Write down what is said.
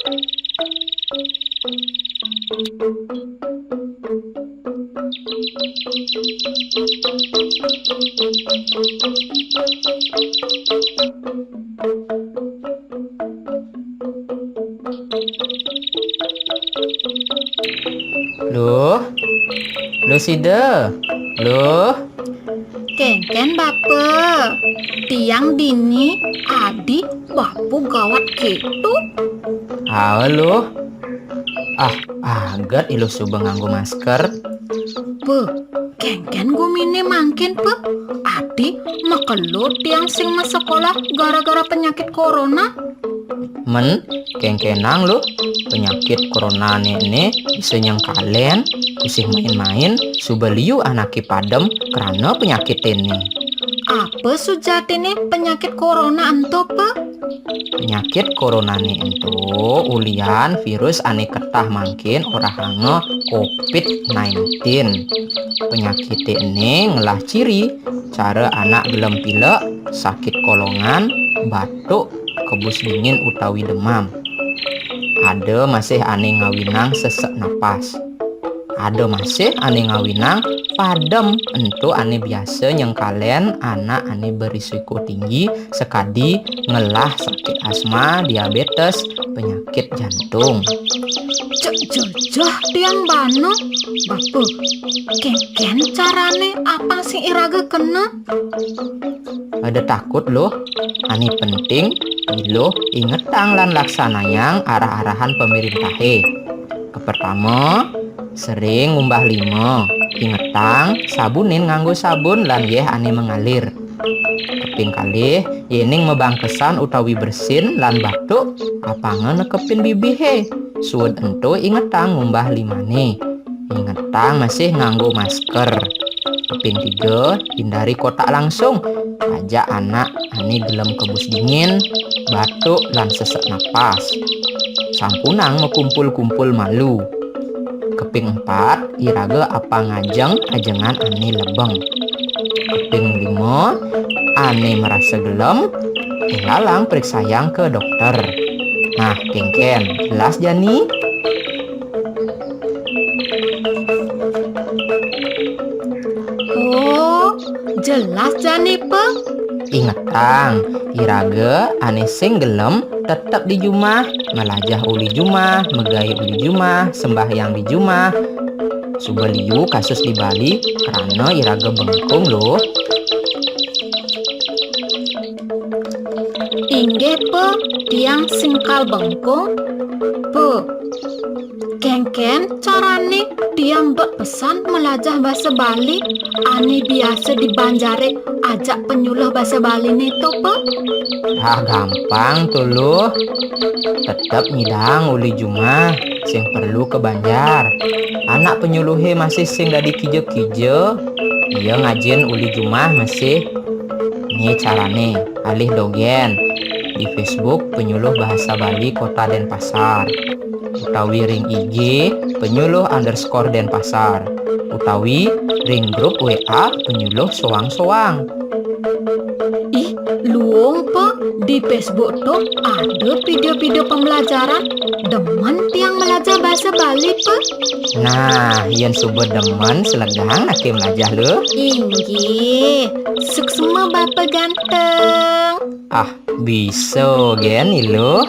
Loh, loh Sida. Loh, Kengken bapa, tiang dini adi bapu gawat gitu. halo. Agat ilu suba nganggo masker. Pe, kengken gumine mangkin pe, adi makelut tiang sing sekolah gara-gara penyakit corona. Men, kengkenang lo. Penyakit corona ini bisa nyengkalen, bisa main-main, suba liu anaki padem karena penyakit ini. Apa sujatine penyakit corona ento pe? Penyakit corona itu ulian virus ane ketah mangkin orahange COVID-19. Penyakit ini ngelah ciri cara anak gelem pilek, sakit kolongan, batuk, kebus dingin utawi demam. Ada masih ane ngawinang sesek napas. Ada masih ane ngawinang padem, entu ane biasa nyengkalen anak ane berisiko tinggi sekadi ngelah sakit asma, diabetes, penyakit jantung. Jajah tiang bano, bapa, kengken carane apa sih iraga kena? Ada takut loh, ane penting lo ingetang lan laksanayang arah-arahan pemerintah. Kepertama, sering ngumbah limo, ingetang sabunin nganggo sabun lan yeh ane mengalir. Keping kalih yening mebangkesan utawi bersin lan batuk apange nekepin bibih suwed ento ingetang ngumbah limane. Ingetang masih nganggo masker. Keping 3, hindari kotak langsung. Ajak anak ane gelem kebus dingin, batuk lan sesek napas. Sampunang mekumpul-kumpul malu. Keping 4, iraga apa ngajeng ajengan ane lebeng. Keping 5, ane merasa gelem, lalang periksayang ke dokter. Nah, kengken, jelas jani? Oh, jelas jani pe. Ingetang, iraga ane sing gelem tetap di jumah, melajah uli jumah, megai uli jumah, sembahyang di jumah. Subeliu kasus di Bali karena iraga bengkung loh. Ingge pe, tiang singkal bengkung. Pe, kengken carane tiang pesan melajah bahasa Bali ane biasa di Banjare ajak penyuluh bahasa Bali neto pe. Gampang tuh loh. Tetap ngidang uli jumah, sing perlu ke Banjar. Anak penyuluhe masih sing dari kijo-kijo. Iya ngajin uli jumah masih. Ini carane, alih dogen. Di Facebook penyuluh bahasa Bali Kota Denpasar. Utawi ring IG penyuluh _ Denpasar. Utawi ring grup WA penyuluh soang-soang. Ih, luong pe, di Facebook tuh ada video-video pembelajaran demen tiang belajar bahasa Bali pe. Nah, yen subuh demen selegang ake melajah lo. Inggi, suksema bapa ganteng. Bisa gen lo.